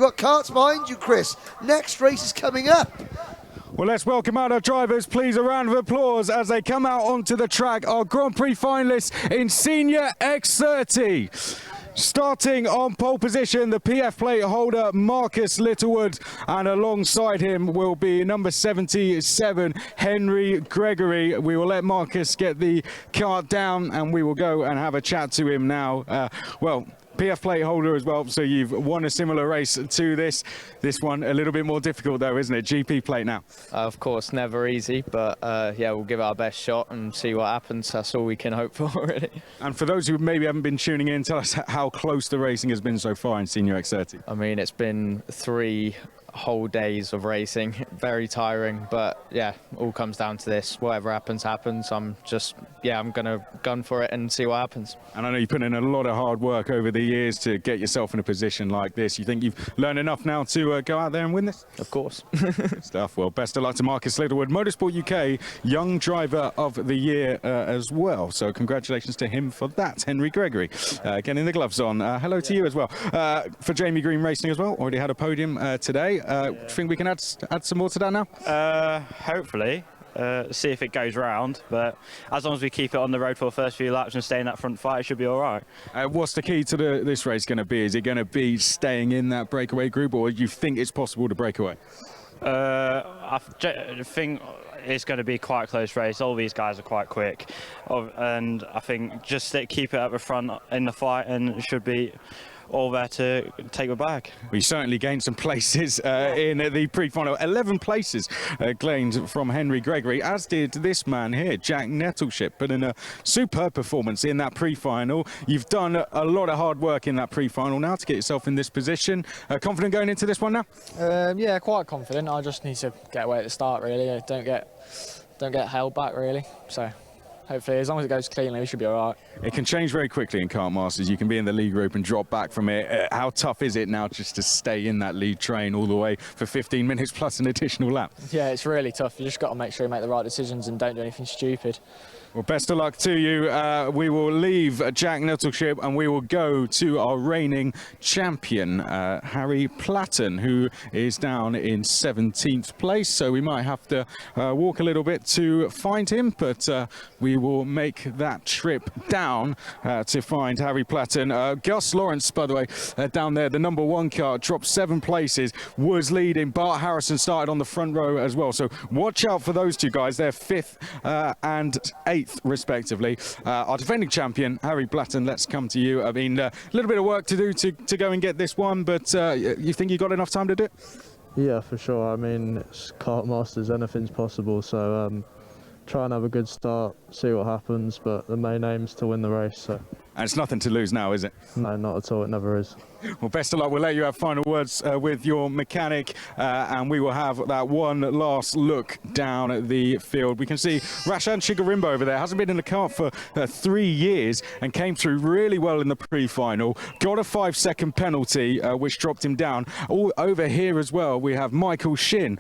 You've got karts behind you, Chris. Next race is coming up. Well, let's welcome out our drivers. Please, a round of applause as they come out onto the track. Our Grand Prix finalists in Senior X30. Starting on pole position, the PF plate holder Marcus Littlewood, and alongside him will be number 77, Henry Gregory. We will let Marcus get the kart down and we will go and have a chat to him now. Well, PF plate holder as well, so you've won a similar race to this. This one a little bit more difficult though, isn't it? GP plate now. Of course, never easy, but yeah, we'll give it our best shot and see what happens. That's all we can hope for, really. And for those who maybe haven't been tuning in, tell us how close the racing has been so far in Senior X30. I mean, it's been 3 whole days of racing, very tiring, but yeah, all comes down to this. Whatever happens, happens. I'm gonna gun for it and see what happens. And I know you put in a lot of hard work over the years to get yourself in a position like this. You think you've learned enough now to go out there and win this? Of course. Good stuff. Well, best of luck to Marcus Littlewood, Motorsport UK Young Driver of the Year as well. So congratulations to him for that. Henry Gregory getting the gloves on. Hello to you as well. For Jamie Green Racing as well, already had a podium today. Do you think we can add some more to that now? Hopefully. See if it goes round, but as long as we keep it on the road for the first few laps and stay in that front fight, it should be all right. What's the key to this race going to be? Is it going to be staying in that breakaway group, or do you think it's possible to break away? I think it's going to be quite a close race. All these guys are quite quick, and I think just keep it at the front in the fight and it should be all there to take the bag. We certainly gained some places in the pre-final. 11 places gained from Henry Gregory, as did this man here, Jack Nettleship, put in a superb performance in that pre-final. You've done a lot of hard work in that pre-final now to get yourself in this position. Confident going into this one now? Yeah, quite confident. I just need to get away at the start, really. Don't get held back, really. So hopefully, as long as it goes cleanly, we should be all right. It can change very quickly in Kartmasters. You can be in the lead group and drop back from it. How tough is it now just to stay in that lead train all the way for 15 minutes plus an additional lap? Yeah, it's really tough. You just got to make sure you make the right decisions and don't do anything stupid. Well, best of luck to you. We will leave Jack Nettleship and we will go to our reigning champion, Harry Platten, who is down in 17th place. So we might have to walk a little bit to find him, but we will make that trip down to find Harry Platten. Gus Lawrence, by the way, down there, the number 1 car, dropped 7 places, was leading. Bart Harrison started on the front row as well. So watch out for those two guys. They're 5th and 8th. Respectively. Our defending champion, Harry Platten, let's come to you. I mean, a little bit of work to do to go and get this one, but you think you got enough time to do it? Yeah, for sure. I mean, it's Kartmasters, anything's possible, so try and have a good start, see what happens, but the main aim's to win the race. So. And it's nothing to lose now, is it? No, not at all. It never is. Well, best of luck. We'll let you have final words with your mechanic, and we will have that one last look down at the field. We can see Rashan Shigarimbo over there. Hasn't been in the kart for 3 years and came through really well in the pre-final. Got a 5-second penalty, which dropped him down. All over here as well, we have Michael Shin,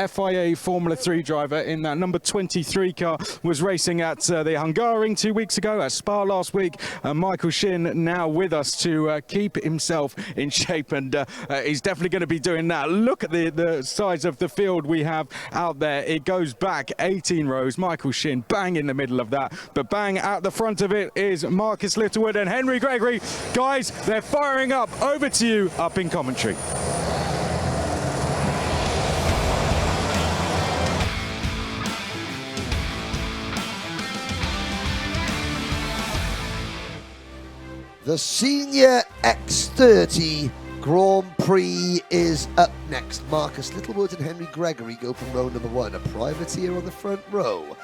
FIA Formula 3 driver in that number 23 car, was racing at the Hungaroring 2 weeks ago, at Spa last week. Michael Shin now with us to keep himself in shape, and he's definitely going to be doing that. Look at the size of the field we have out there. It goes back 18 rows. Michael Shin bang in the middle of that, but bang out the front of it is Marcus Littlewood and Henry Gregory. Guys, they're firing up. Over to you up in commentary. The Senior X30 Grand Prix is up next. Marcus Littlewood and Henry Gregory go from row number 1, a privateer on the front row.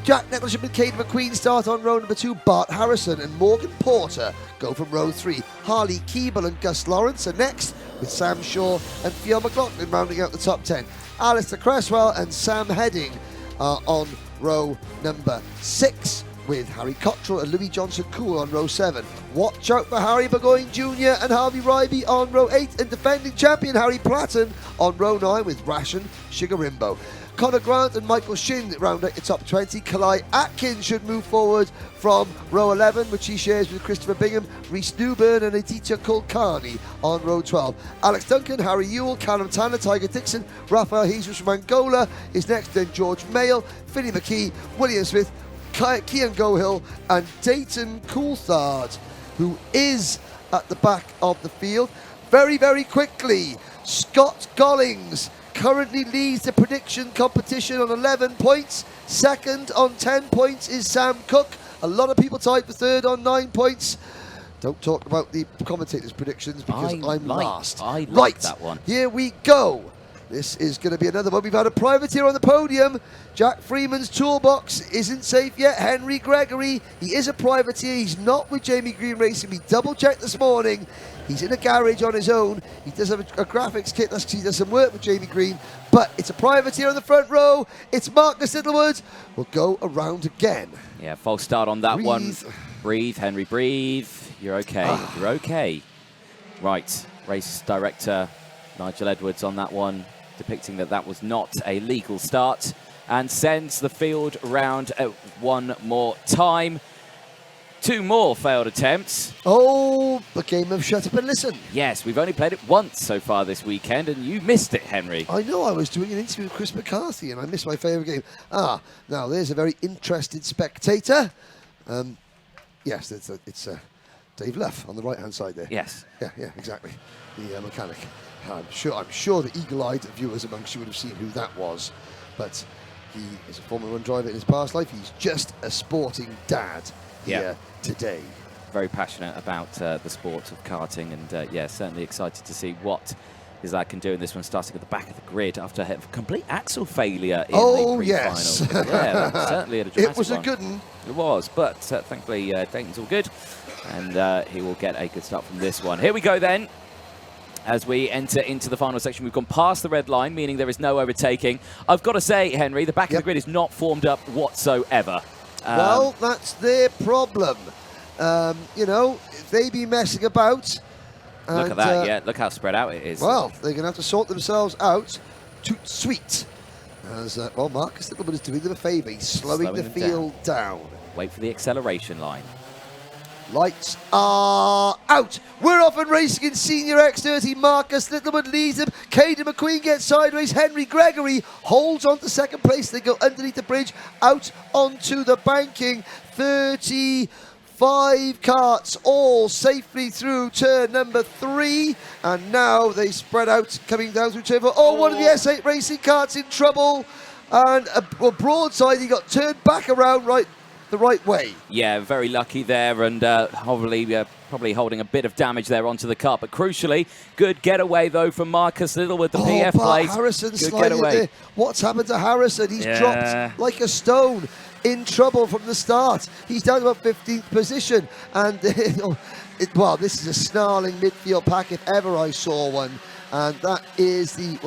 Jack Nettleship and Kate McQueen start on row number 2. Bart Harrison and Morgan Porter go from row 3. Harley Keeble and Gus Lawrence are next, with Sam Shaw and Fiona McLaughlin rounding out the top 10. Alistair Cresswell and Sam Heading are on row number 6, with Harry Cottrell and Louis Johnson-Cool on row 7. Watch out for Harry Burgoyne Jr. and Harvey Ryby on row 8, and defending champion Harry Platten on row 9 with Rashan Shigarimbo. Connor Grant and Michael Shin round out the top 20. Kalai Atkins should move forward from row 11, which he shares with Christopher Bingham, Reese Newburn and Aditya Kulkarni on row 12. Alex Duncan, Harry Ewell, Callum Tanner, Tiger Dixon, Rafael Jesus from Angola is next, then George Mayle, Finney McKee, William Smith, Kian Gohill and Dayton Coulthard, who is at the back of the field. Very, very quickly, Scott Gollings currently leads the prediction competition on 11 points. Second on 10 points is Sam Cook. A lot of people tied for third on 9 points. Don't talk about the commentators' predictions because I'm last. I like that one. Here we go. This is going to be another one. We've had a privateer on the podium. Jack Freeman's toolbox isn't safe yet. Henry Gregory, he is a privateer. He's not with Jamie Green Racing. We double-checked this morning. He's in a garage on his own. He does have a graphics kit. He does some work with Jamie Green. But it's a privateer on the front row. It's Marcus Littlewood. We'll go around again. Yeah, false start on that Breathe. one. Breathe, Henry, breathe. You're okay. You're okay. Right, race director Nigel Edwards on that one, depicting that that was not a legal start, and sends the field round one more time. 2 more failed attempts. Oh, the game of shut up and listen. Yes, we've only played it once so far this weekend, and you missed it, Henry. I know, I was doing an interview with Chris McCarthy and I missed my favourite game. Now there's a very interested spectator. Yes, it's Dave Luff on the right-hand side there. Yes. Yeah, exactly. The mechanic. I'm sure the eagle-eyed viewers amongst you would have seen who that was, but he is a Formula 1 driver in his past life. He's just a sporting dad here today. Very passionate about the sport of karting, and yeah, certainly excited to see what his lad can do in this one, starting at the back of the grid after a complete axle failure in the yes. pre-final. Yeah, certainly a dramatic It was one. a good one. It was, but thankfully Dayton's all good, and he will get a good start from this one. Here we go then. As we enter into the final section, we've gone past the red line, meaning there is no overtaking. I've got to say, Henry, the back of the grid is not formed up whatsoever. Well, that's their problem. You know, if they be messing about. Look at that, yeah, look how spread out it is. Well, they're going to have to sort themselves out. Toot sweet. As, well, Marcus Littlewood is doing them a favour. He's slowing the field down. Wait for the acceleration line. Lights are out. We're off and racing in Senior X30. Marcus Littlewood leads them. Caden McQueen gets sideways. Henry Gregory holds on to second place. They go underneath the bridge, out onto the banking. 35 carts all safely through turn number 3. And now they spread out coming down through turn 4. Oh, one of the S8 racing carts in trouble. And a broadside, he got turned back around the right way. Yeah, very lucky there, and probably holding a bit of damage there onto the car. But crucially, good getaway though from Marcus Littlewood, the PF plate. Harrison good sliding getaway. there. What's happened to Harrison? He's dropped like a stone. In trouble from the start. He's down to about 15th position, and well, this is a snarling midfield pack if ever I saw one. And that is the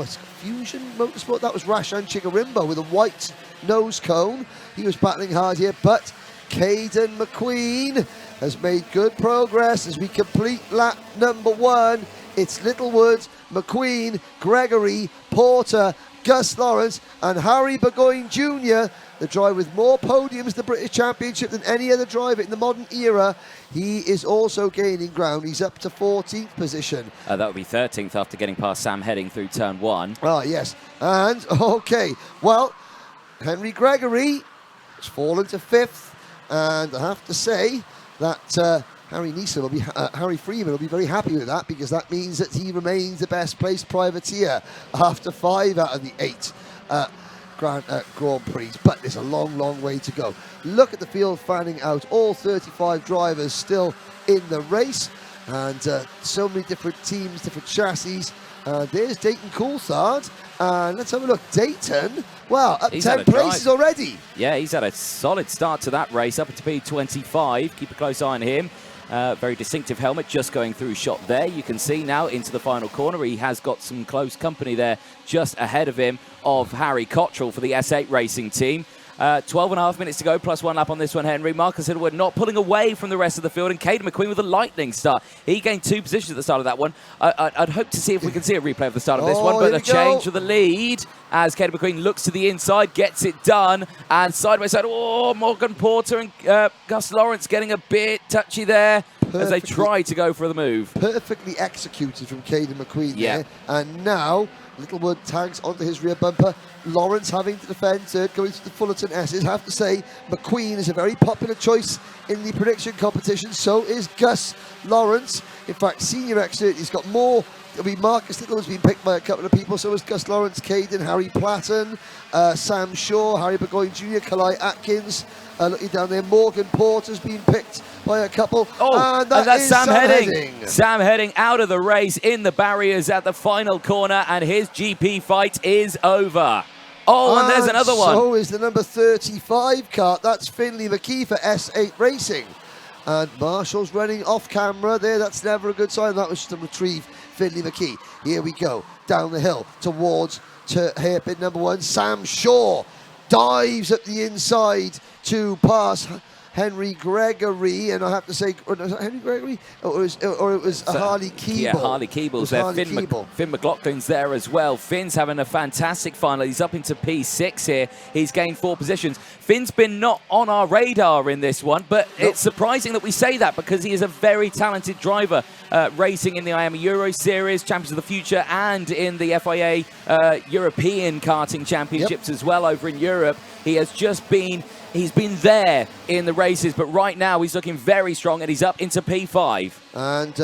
Fusion Motorsport. That was Rashan Chigarimbo with a white nose cone. He was battling hard here, but Caden McQueen has made good progress as we complete lap number 1. It's Littlewood, McQueen, Gregory, Porter, Gus Lawrence and Harry Burgoyne Jr., the driver with more podiums in the British Championship than any other driver in the modern era. He is also gaining ground. He's up to 14th position. That would be 13th after getting past Sam Heading through turn 1. Ah, yes. And, okay, well, Henry Gregory has fallen to 5th. And I have to say that Harry Freeman will be very happy with that, because that means that he remains the best placed privateer after 5 out of the 8 Grand Prix. But there's a long, long way to go. Look at the field fanning out. All 35 drivers still in the race, and so many different teams, different chassis. There's Dayton Coulthard, and let's have a look. Dayton, well, up 10 places already. Yeah, he's had a solid start to that race, up to P25. Keep a close eye on him. Very distinctive helmet just going through shot there. You can see now into the final corner. He has got some close company there just ahead of him of Harry Cottrell for the S8 racing team. 12.5 minutes to go, plus 1 lap on this one, Henry. Marcus Littlewood not pulling away from the rest of the field, and Caden McQueen with a lightning start. He gained 2 positions at the start of that one. I'd hope to see if we can see a replay of the start of this one, but the change of the lead as Caden McQueen looks to the inside, gets it done, and side by side, Morgan Porter and Gus Lawrence getting a bit touchy there as they try to go for the move. Perfectly executed from Caden McQueen there, and now Littlewood tags onto his rear bumper. Lawrence having to defend third, going to the Fullerton S's. Have to say, McQueen is a very popular choice in the prediction competition. So is Gus Lawrence. In fact, Senior X30's got more. I mean, Marcus Littlewood's been picked by a couple of people. So is Gus Lawrence, Caden, Harry Platten, Sam Shaw, Harry Burgoyne Jr., Kalai Atkins. Looking down there, Morgan Porter's been picked by a couple. And that's Sam Heading. Sam Heading out of the race in the barriers at the final corner, and his GP fight is over. And there's another one. So is the number 35 kart. That's Finley McKee for S8 Racing. And Marshall's running off camera there. That's never a good sign. That was just to retrieve Finley McKee. Here we go, down the hill towards hairpin number 1. Sam Shaw dives up the inside to pass Henry Gregory, and I have to say, was it Henry Gregory? Or it was Harley Keeble. Yeah, Harley Keeble's there. Finn McLaughlin's there as well. Finn's having a fantastic final. He's up into P6 here. He's gained 4 positions. Finn's been not on our radar in this one, but it's surprising that we say that because he is a very talented driver, racing in the IAMA Euro Series, Champions of the Future, and in the FIA European Karting Championships as well over in Europe. He has just been... He's been there in the races, but right now he's looking very strong, and he's up into P5. And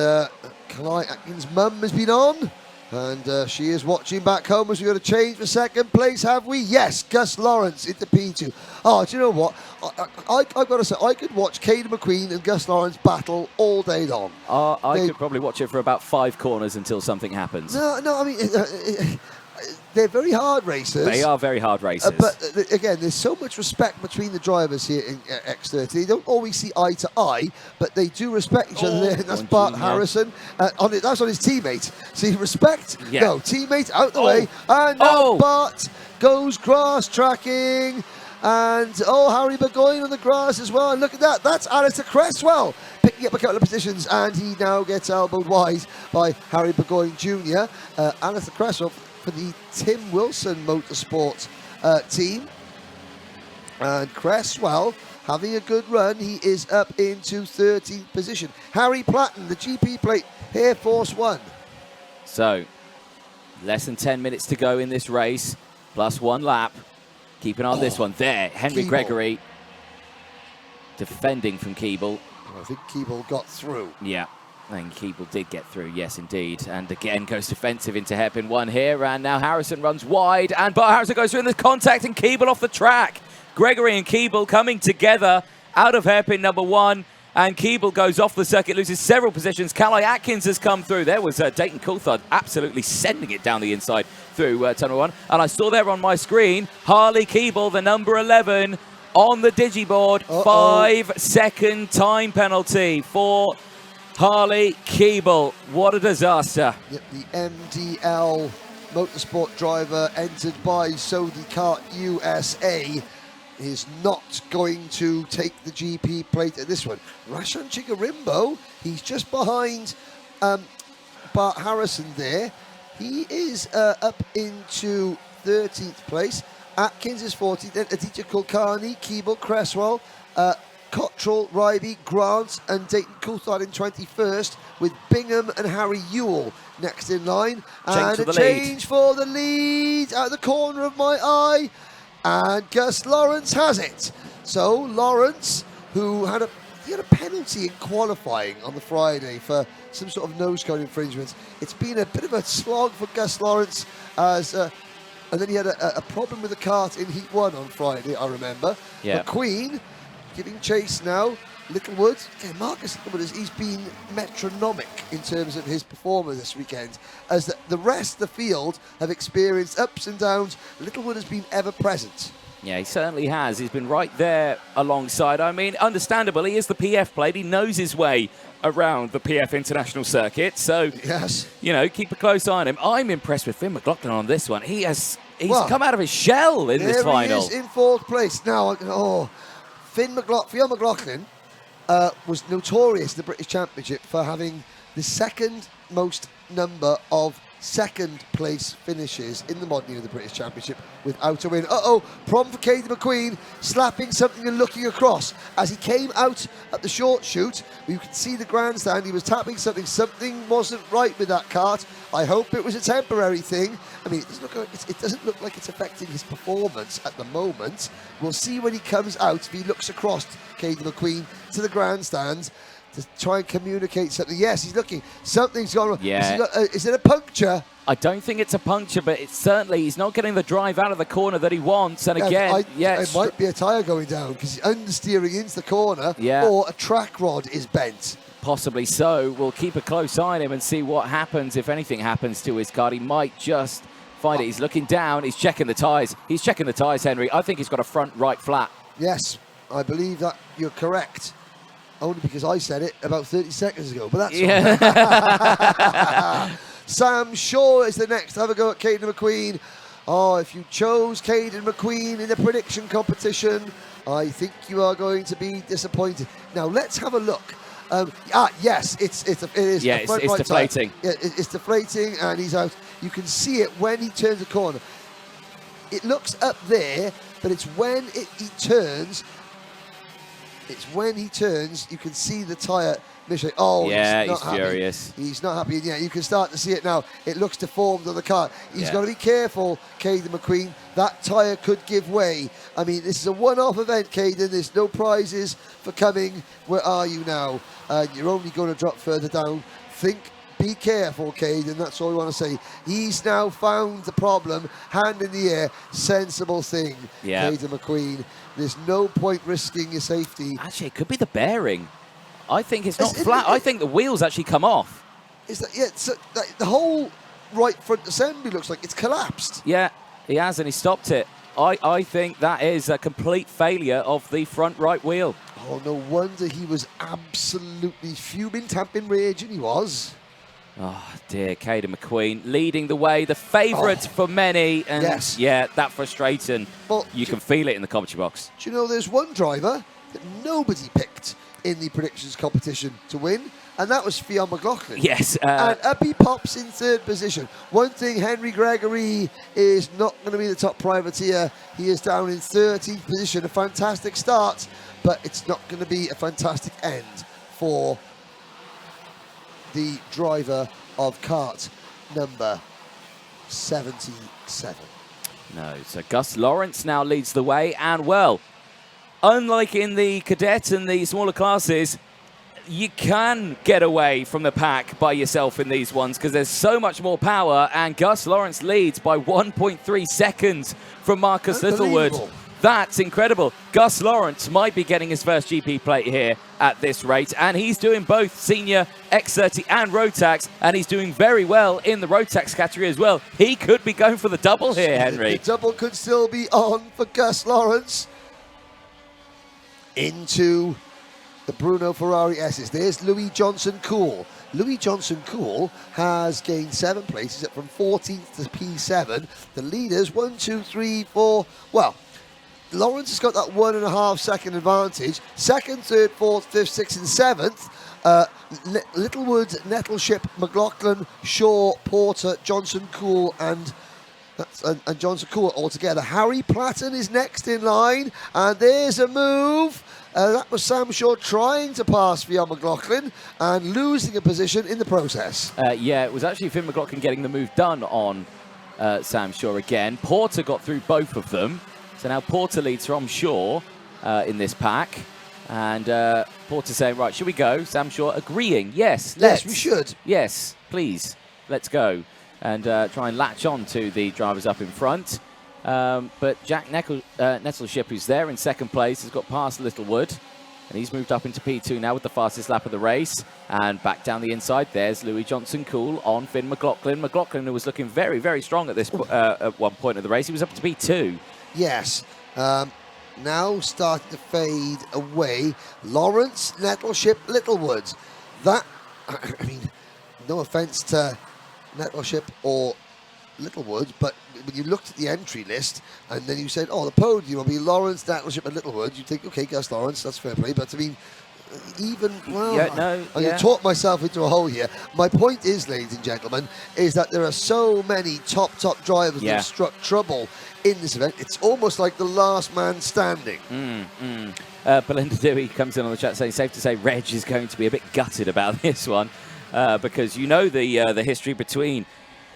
Kalai Atkins' mum has been on, and she is watching back home as we've got to change for second place, have we? Yes, Gus Lawrence into P2. Oh, do you know what? I've got to say, I could watch Caden McQueen and Gus Lawrence battle all day long. I could probably watch it for about 5 corners until something happens. No, I mean... They're very hard racers. They are very hard racers. But again, there's so much respect between the drivers here in X30. They don't always see eye to eye, but they do respect each other there. And that's Bart Harrison. That's on his teammate. See, respect? Yeah. No, teammate out the way. And now Bart goes grass tracking. And Harry Burgoyne on the grass as well. And look at that. That's Alistair Cresswell picking up a couple of positions. And he now gets elbowed wide by Harry Burgoyne Jr. Alistair Cresswell for the Tim Wilson Motorsport team. And Cresswell having a good run. He is up into 13th position. Harry Platten, the GP plate, Air Force One. So, less than 10 minutes to go in this race, plus 1 lap. Keep an eye on this one. There, Henry Gregory defending from Keeble. I think Keeble got through. Yeah. And Keeble did get through, yes, indeed. And again goes defensive into hairpin 1 here. And now Harrison runs wide. And Bart Harrison goes through in the contact and Keeble off the track. Gregory and Keeble coming together out of hairpin number 1. And Keeble goes off the circuit, loses several positions. Kalai Atkins has come through. There was Dayton Coulthard absolutely sending it down the inside through tunnel 1. And I saw there on my screen, Harley Keeble, the number 11, on the digiboard. 5-second time penalty for Harley Keeble. What a disaster. Yep, the MDL motorsport driver entered by Sodi Kart USA is not going to take the GP plate at this one. Rashan Chigarimbo, he's just behind Bart Harrison there. He is up into 13th place. Atkins is 14th, then Aditya Kulkarni, Keeble, Cresswell, Cottrell, Ryby, Grant and Dayton Coulthard in 21st, with Bingham and Harry Ewell next in line. And a change for the lead out of the corner of my eye. And Gus Lawrence has it. So Lawrence, who had a penalty in qualifying on the Friday for some sort of nose cone infringement. It's been a bit of a slog for Gus Lawrence, as and then he had a problem with the kart in Heat 1 on Friday, I remember. Yeah. McQueen giving chase now. Littlewood, Marcus Littlewood, he's been metronomic in terms of his performance this weekend, as the rest of the field have experienced ups and downs. Littlewood has been ever present. Yeah, he certainly has. He's been right there alongside. I mean, understandably, he is the PF plate. He knows his way around the PF International Circuit. So, yes, you know, keep a close eye on him. I'm impressed with Finn McLaughlin on this one. He has He's come out of his shell in this final. There he is in 4th place. Now, Fionn McLaughlin was notorious in the British Championship for having the second most number of second place finishes in the modern year of the British Championship without a win. Problem for Caden McQueen, slapping something and looking across. As he came out at the short chute, you can see the grandstand, he was tapping something. Something wasn't right with that kart. I hope it was a temporary thing. I mean, it doesn't look like it's affecting his performance at the moment. We'll see when he comes out, if he looks across Caden McQueen to the grandstand to try and communicate something. Yes, he's looking. Something's gone wrong. Yeah. Is it a puncture? I don't think it's a puncture, but it's certainly, he's not getting the drive out of the corner that he wants. And again, it might be a tyre going down because he's understeering into the corner, Yeah. or a track rod is bent. Possibly so. We'll keep a close eye on him and see what happens. If anything happens to his car, he might just find it. He's looking down. He's checking the tyres. He's checking the tyres, Henry. I think he's got a front right flat. Yes, I believe that you're correct. Only because I said it about 30 seconds ago, but that's right. Sam Shaw is the next to have a go at Caden McQueen. If you chose Caden McQueen in the prediction competition, I think you are going to be disappointed. Now, let's have a look. Yes, it is. Yeah, it's right deflating. Yeah, it's deflating, and he's out. You can see it when he turns the corner. It looks up there, but it's when he turns. It's when he turns, you can see the tyre. Yeah, he's he's furious. He's not happy. Yeah, you can start to see it now. It looks deformed on the car. He's Yeah. got to be careful, Caden McQueen. That tyre could give way. I mean, this is a one-off event, Caden. There's no prizes for coming. Where are you now? You're only going to drop further down. Be careful, Caden. That's all I want to say. He's now found the problem. Hand in the air. Sensible thing, Yeah. Caden McQueen. There's no point risking your safety. Actually, it could be the bearing. I think it's not flat. I think the wheels actually come off. The whole right front assembly looks like it's collapsed. Yeah, he has, and he stopped it. I think that is a complete failure of the front right wheel. Oh, no wonder he was absolutely fuming, tamping, raging. He was. Oh, dear, Caden McQueen leading the way, the favourite for many. And yes. Yeah, that frustrating. Well, you can feel it in the commentary box. Do you know there's one driver that nobody picked in the predictions competition to win, and that was Fionn McLaughlin. Yes. And up he pops in 3rd position. One thing, Henry Gregory is not going to be the top privateer. He is down in 13th position. A fantastic start, but it's not going to be a fantastic end for the driver of kart number 77. No, so Gus Lawrence now leads the way, and well, unlike in the cadet and the smaller classes, you can get away from the pack by yourself in these ones because there's so much more power, and Gus Lawrence leads by 1.3 seconds from Marcus Littlewood. That's incredible. Gus Lawrence might be getting his first GP plate here at this rate, and he's doing both senior X30 and Rotax, and he's doing very well in the Rotax category as well. He could be going for the double here, Henry. The double could still be on for Gus Lawrence. Into the Bruno Ferrari S's. There's Louis Johnson Cool. Louis Johnson Cool has gained 7 places, up from 14th to P7. The leaders, 1, 2, 3, 4. Well, Lawrence has got that 1.5 second advantage. 2nd, 3rd, 4th, 5th, 6th, and 7th. Littlewood, Nettleship, McLaughlin, Shaw, Porter, Johnson Cool, and Johnson Cool all together. Harry Platten is next in line, and there's a move. That was Sam Shaw trying to pass Fionn McLaughlin and losing a position in the process. Yeah, it was actually Finn McLaughlin getting the move done on Sam Shaw again. Porter got through both of them. So now Porter leads from Shaw in this pack. And Porter saying, right, should we go? Sam Shaw agreeing, yes, let's. Yes, we should. Yes, please, let's go. And try and latch on to the drivers up in front. But Jack Nettleship, who's there in 2nd place, has got past Littlewood. And he's moved up into P2 now with the fastest lap of the race. And back down the inside, there's Louis Johnson Cool on Finn McLaughlin. McLaughlin, who was looking very, very strong at this at one point of the race. He was up to P2. Yes. Now starting to fade away. Lawrence, Nettleship, Littlewood. That, I mean, no offence to Nettleship or Littlewood, but when you looked at the entry list and then you said, oh, the podium will be Lawrence, Nettleship and Littlewood, you think, okay, Gus Lawrence, that's fair play. But I mean, even, well, Yeah, no, I'm going yeah. to talk myself into a hole here. My point is, ladies and gentlemen, is that there are so many top drivers that have struck trouble in this event. It's almost like the last man standing. Belinda Dewey comes in on the chat saying, safe to say Reg is going to be a bit gutted about this one because you know the history between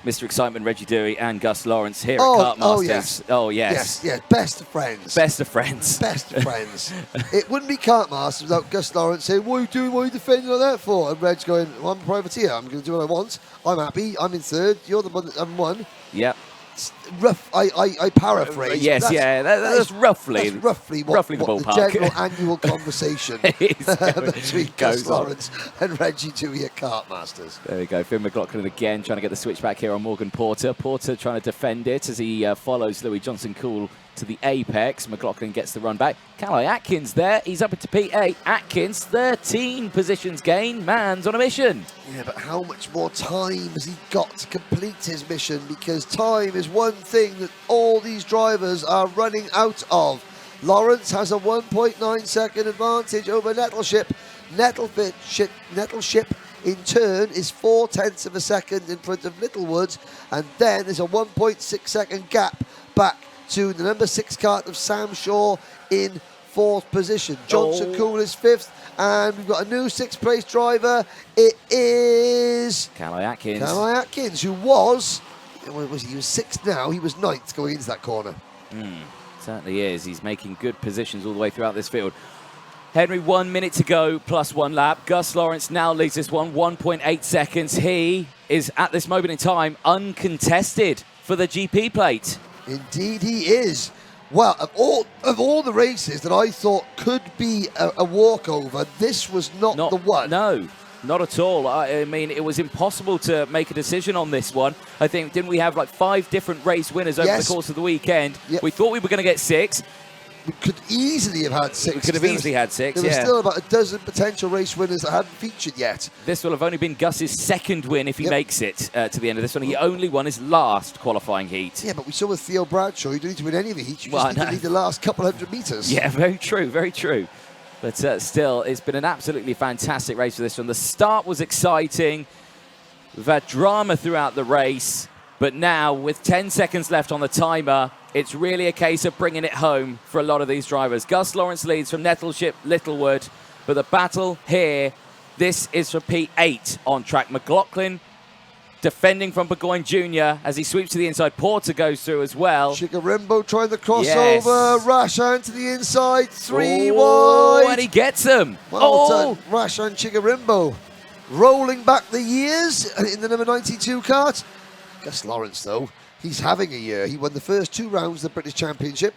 Mr. Excitement, Reggie Dewey, and Gus Lawrence here at Kartmasters. Oh, yes. Oh, yes. Yes, best of friends. Best of friends. Best of friends. It wouldn't be Kartmasters without Gus Lawrence saying, what are you doing? What are you defending like that for? And Reg's going, well, I'm a privateer. I'm going to do what I want. I'm happy. I'm in third. You're the one that I'm one. Yep. It's rough. I paraphrase. Yes, that's roughly the the what ballpark. the general annual conversation between Gus goes on. Lawrence and Reggie Dewey at Kartmasters. There we go. Finn McLaughlin again trying to get the switch back here on Morgan Porter. Porter trying to defend it as he follows Louis Johnson-Cool to the apex. McLaughlin gets the run back. Calais Atkins there. He's up into P8. Atkins, 13 positions gain. Man's on a mission. Yeah, but how much more time has he got to complete his mission? Because time is one thing that all these drivers are running out of. Lawrence has a 1.9 second advantage over Nettleship. Nettleship in turn is 0.4 of a second in front of Littlewood, and then there's a 1.6 second gap back to the number 6 kart of Sam Shaw in 4th position. Johnson Cool is 5th, and we've got a new 6th place driver. It is Calais Atkins. Calais Atkins, who was he was 6th now. He was 9th going into that corner. Certainly is. He's making good positions all the way throughout this field. Henry, 1 minute to go, plus 1 lap. Gus Lawrence now leads this one, 1.8 seconds. He is, at this moment in time, uncontested for the GP plate. Indeed he is. Well, of all the races that I thought could be a walkover, this was not the one. No, not at all. I mean, it was impossible to make a decision on this one. I think, didn't we have like 5 different race winners over the course of the weekend? Yep. We thought we were going to get 6. We could easily have had 6. We could have easily had 6, There were still about a dozen potential race winners that hadn't featured yet. This will have only been Gus's second win if he makes it to the end of this one. He only won his last qualifying heat. Yeah, but we saw with Theo Bradshaw, you don't need to win any of the heats. You just need the last couple hundred metres. Yeah, very true, very true. But still, it's been an absolutely fantastic race for this one. The start was exciting. We've had drama throughout the race. But now, with 10 seconds left on the timer, it's really a case of bringing it home for a lot of these drivers. Gus Lawrence leads from Nettleship, Littlewood. But the battle here, this is for P8 on track. McLaughlin defending from Burgoyne Jr. as he sweeps to the inside. Porter goes through as well. Chigarimbo trying the crossover. Rashan to the inside. 3 Oh, wide. and he gets him. Well done, Rashan Chigarimbo. Rolling back the years in the number 92 kart. Gus Lawrence, though, he's having a year. He won the first 2 rounds of the British Championship,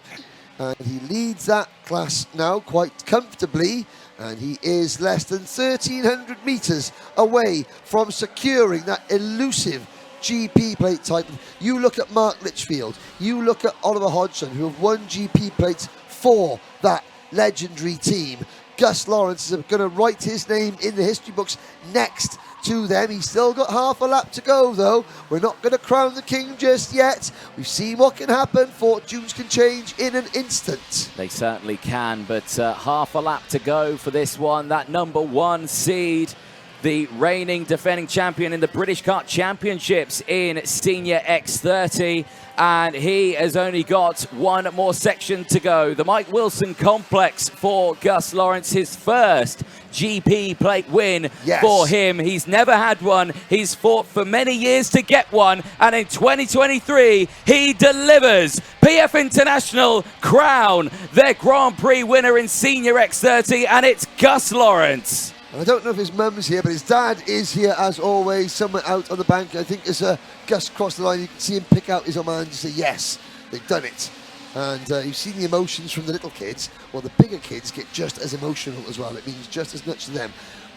and he leads that class now quite comfortably, and he is less than 1,300 metres away from securing that elusive GP plate type. You look at Mark Litchfield, you look at Oliver Hodgson, who have won GP plates for that legendary team. Gus Lawrence is going to write his name in the history books next to them. He's still got half a lap to go, though. We're not going to crown the king just yet. We've seen what can happen. Fortunes can change in an instant. They certainly can, but half a lap to go for this one. That number 1 seed, the reigning defending champion in the British Kart Championships in Senior X30. And he has only got 1 more section to go. The Mike Wilson Complex for Gus Lawrence, his first GP plate win for him. He's never had one. He's fought for many years to get one. And in 2023, he delivers. PF International crown their Grand Prix winner in Senior X30, and it's Gus Lawrence. I don't know if his mum's here, but his dad is here as always, somewhere out on the bank. I think as Gus crossed the line, you can see him pick out his old man and just say, yes, they've done it. And you've seen the emotions from the little kids. Well, the bigger kids get just as emotional as well. It means just as much to them.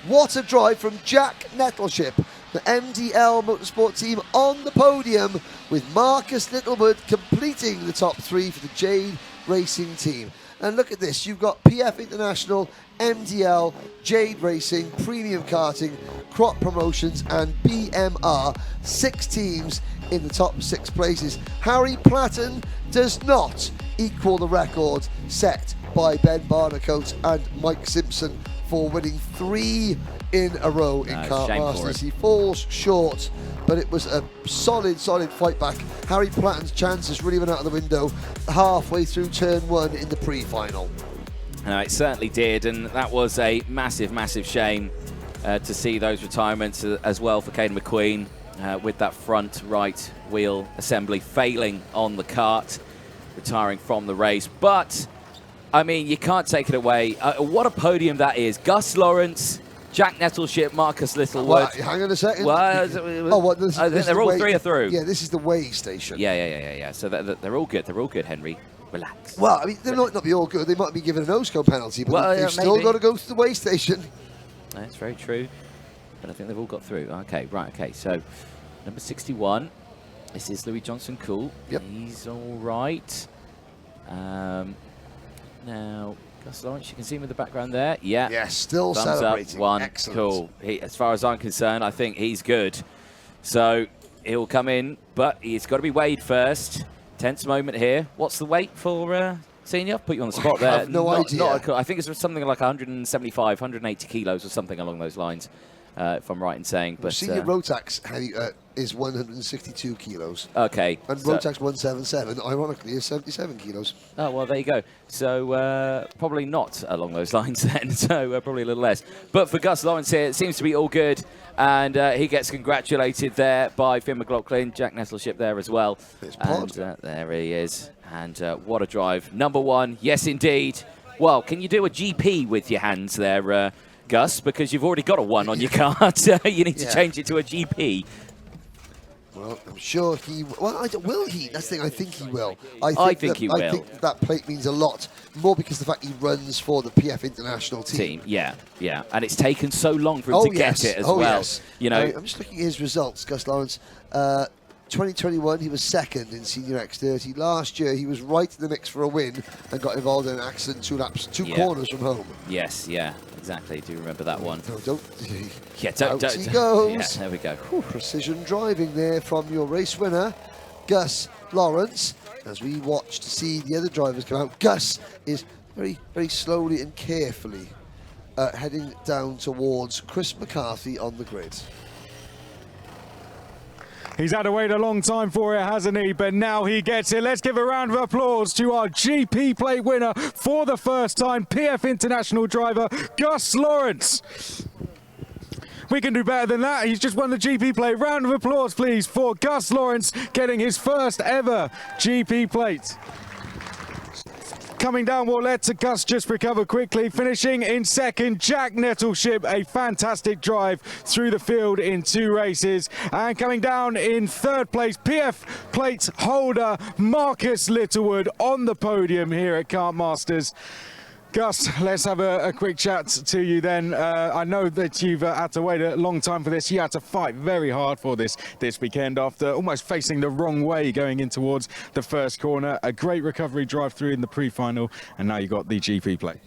What a drive from Jack Nettleship, the MDL Motorsport team on the podium, with Marcus Littlewood completing the top 3 for the Jade Racing team. And look at this, you've got PF International, MDL, Jade Racing, Premium Karting, Crop Promotions and BMR. 6 teams in the top 6 places. Harry Platten does not equal the record set by Ben Barnacote and Mike Simpson for winning 3 in a row in Kartmasters. He falls short, but it was a solid fight back. Harry Platten's chances really went out of the window halfway through turn 1 in the pre-final. No, it certainly did, and that was a massive shame to see those retirements as well for Caden McQueen with that front right wheel assembly failing on the kart, retiring from the race. But, I mean, you can't take it away. What a podium that is. Gus Lawrence, Jack Nettleship, Marcus Littlewood. Well, hang on a second. I think they're all 3 are through. Yeah, this is the weigh station. Yeah. So they're all good. They're all good, Henry. Relax. Well, I mean, they might not be all good. They might be given a nose-cone penalty, but they've still got to go to the weigh station. That's very true. But I think they've all got through. Okay, right, okay. So, number 61. This is Louis Johnson Cool. Yep. He's all right. Now, Gus Lawrence, you can see him in the background there. Yeah. Yeah, still Thumbs celebrating. Up, 1. Excellent. Cool. As far as I'm concerned, I think he's good. So, he'll come in, but he's got to be weighed first. Tense moment here. What's the weight for senior? I've put you on the spot there. I have no idea. I think it's something like 175, 180 kilos or something along those lines, if I'm right in saying. But senior Rotax is 162 kilos. Okay. And Rotax 177, ironically, is 77 kilos. Oh, well, there you go. So probably not along those lines then, so probably a little less. But for Gus Lawrence here, it seems to be all good. And he gets congratulated there by Finn McLaughlin, Jack Nettleship there as well. And there he is. And what a drive. Number 1, yes, indeed. Well, can you do a GP with your hands there, Gus? Because you've already got a 1 on your card. You need to change it to a GP. Well, I'm sure he... Well, will he? That's the thing. I think he will. I think he will. I think that plate means a lot. More because the fact he runs for the PF International team. Yeah. And it's taken so long for him to get it as well. Yes. You know, I'm just looking at his results, Gus Lawrence. 2021, he was 2nd in Senior X30. Last year, he was right in the mix for a win and got involved in an accident 2 corners from home. Yes, exactly. Do you remember that one? No, don't. Out he goes. Yeah, there we go. Precision driving there from your race winner, Gus Lawrence. As we watch to see the other drivers come out, Gus is very slowly and carefully heading down towards Chris McCarthy on the grid. He's had to wait a long time for it, hasn't he? But now he gets it. Let's give a round of applause to our GP plate winner for the first time, PF International driver, Gus Lawrence. We can do better than that. He's just won the GP plate. Round of applause, please, for Gus Lawrence getting his first ever GP plate. Coming down, we'll let Gus just recover quickly. Finishing in 2nd, Jack Nettleship, a fantastic drive through the field in 2 races. And coming down in 3rd place, PF plate holder Marcus Littlewood on the podium here at Kartmasters. Gus, let's have a quick chat to you then. I know that you've had to wait a long time for this. You had to fight very hard for this weekend after almost facing the wrong way going in towards the first corner. A great recovery drive through in the pre-final, and now you got the GP plate.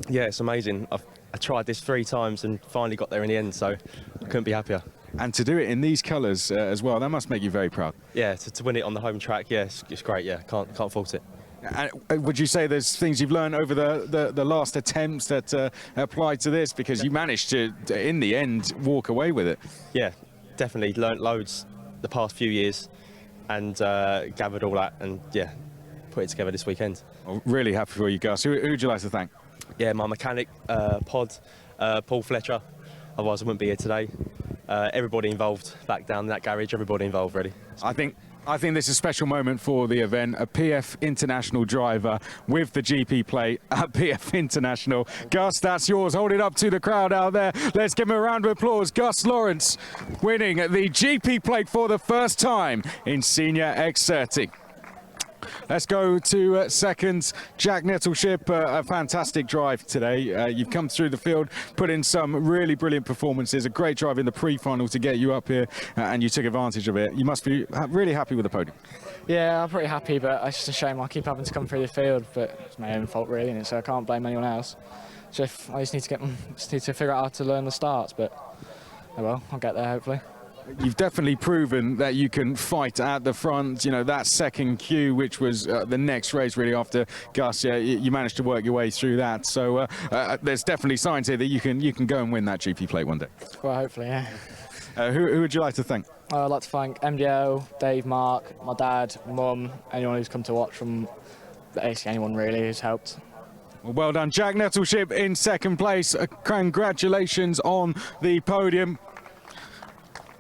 Yeah, it's amazing. I tried this 3 times and finally got there in the end, so I couldn't be happier. And to do it in these colours as well, that must make you very proud. Yeah, to win it on the home track, yeah, it's great. Yeah, can't fault it. And would you say there's things you've learned over the last attempts that apply to this, because you managed to, in the end, walk away with it? Yeah, definitely learnt loads the past few years and gathered all that and, yeah, put it together this weekend. I'm really happy for you, Gus. Who would you like to thank? Yeah, my mechanic, Pod, Paul Fletcher. Otherwise, I wouldn't be here today. Everybody involved back down in that garage, everybody involved, really. I think this is a special moment for the event. A PF International driver with the GP plate at PF International. Gus, that's yours. Hold it up to the crowd out there. Let's give him a round of applause. Gus Lawrence winning the GP plate for the first time in Senior X30. Let's go to second. Jack Nettleship, a fantastic drive today. You've come through the field, put in some really brilliant performances, a great drive in the pre-final to get you up here, and you took advantage of it. You must be really happy with the podium. Yeah, I'm pretty happy, but it's just a shame I keep having to come through the field, but it's my own fault really, and so I can't blame anyone else. So I just need to figure out how to learn the starts, but oh well, I'll get there hopefully. You've definitely proven that you can fight at the front. You know, that second queue, which was the next race really after Gus, you managed to work your way through that. So there's definitely signs here that you can go and win that GP plate one day. Well, hopefully, yeah. Who would you like to thank? I'd like to thank MDO, Dave, Mark, my dad, mum, anyone who's come to watch, from basically anyone really who's helped. Well done, Jack Nettleship in second place. Congratulations on the podium.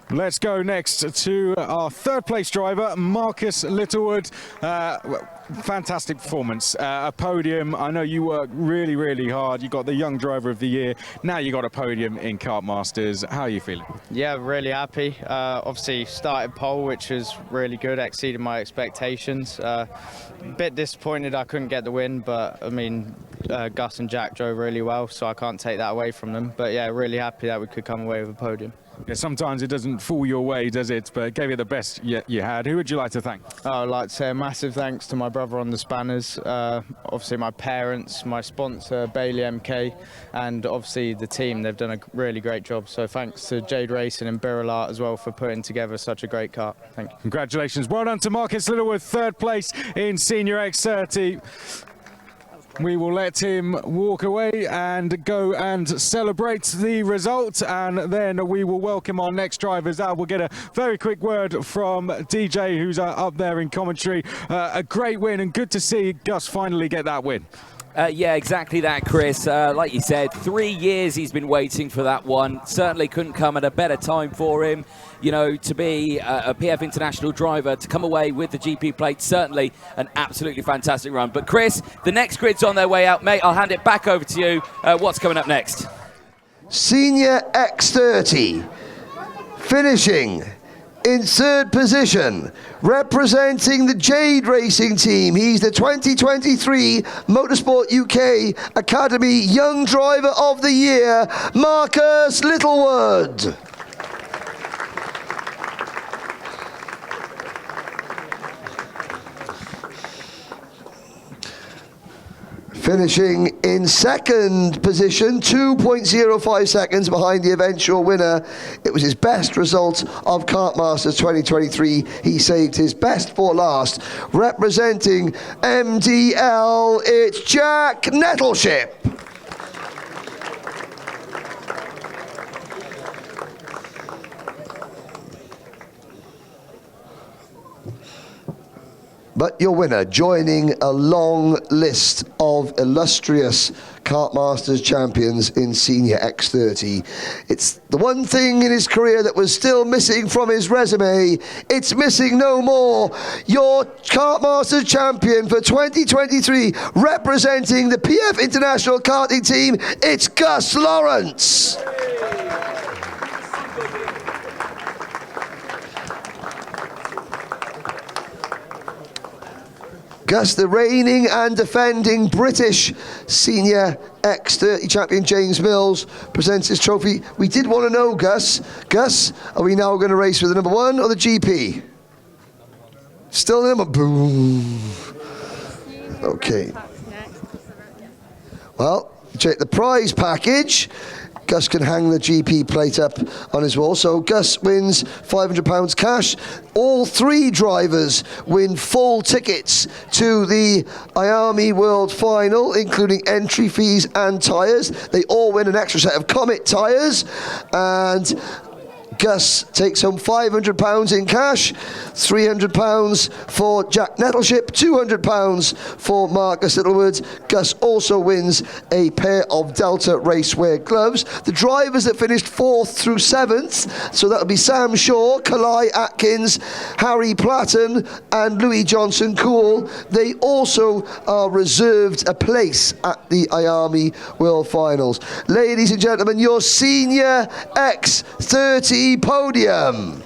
Let's go next to our third place driver, Marcus Littlewood. Fantastic performance, a podium. I know you worked really, really hard. You got the Young Driver of the Year. Now you got a podium in Kartmasters. How are you feeling? Yeah, really happy. Obviously started pole, which was really good, exceeded my expectations. A bit disappointed I couldn't get the win, but I mean, Gus and Jack drove really well, so I can't take that away from them. But yeah, really happy that we could come away with a podium. Yeah, sometimes it doesn't fall your way, does it? But it gave you the best you had. Who would you like to thank? I'd like to say a massive thanks to my brother on the spanners, obviously my parents, my sponsor Bailey MK, and obviously the team. They've done a really great job. So thanks to Jade Racing and Birrell as well for putting together such a great kart. Thank you. Congratulations. Well done to Marcus Littlewood, third place in Senior X30. We will let him walk away and go and celebrate the result, and then we will welcome our next drivers out. We'll get a very quick word from DJ, who's up there in commentary. A great win, and good to see Gus finally get that win. Yeah, exactly that, Chris. Like you said, 3 years he's been waiting for that one. Certainly couldn't come at a better time for him. You know, to be a PF International driver, to come away with the GP plate, certainly an absolutely fantastic run. But Chris, the next grid's on their way out, mate. I'll hand it back over to you. What's coming up next? Senior X30, finishing in third position, representing the Jade Racing team. He's the 2023 Motorsport UK Academy Young Driver of the Year, Marcus Littlewood. Finishing in second position, 2.05 seconds behind the eventual winner. It was his best result of Kartmasters 2023. He saved his best for last. Representing MDL, it's Jack Nettleship. But your winner, joining a long list of illustrious Kartmasters champions in Senior X30. It's the one thing in his career that was still missing from his resume. It's missing no more. Your Kartmasters champion for 2023, representing the PF International karting team, it's Gus Lawrence. Gus, the reigning and defending British Senior X30 champion James Mills presents his trophy. We did want to know, Gus, are we now going to race with the number one or the GP? Still the number, boom. Okay. Well, check the prize package. Gus can hang the GP plate up on his wall. So Gus wins £500 cash. All three drivers win full tickets to the IAMI World Final, including entry fees and tyres. They all win an extra set of Comet tyres. And Gus takes home £500 in cash, £300 for Jack Nettleship, £200 for Marcus Littlewood. Gus also wins a pair of Delta Racewear gloves. The drivers that finished 4th through 7th, so that'll be Sam Shaw, Kalai Atkins, Harry Platten and Louis Johnson Cool. They also are reserved a place at the IAMI World Finals. Ladies and gentlemen, your Senior X30 podium.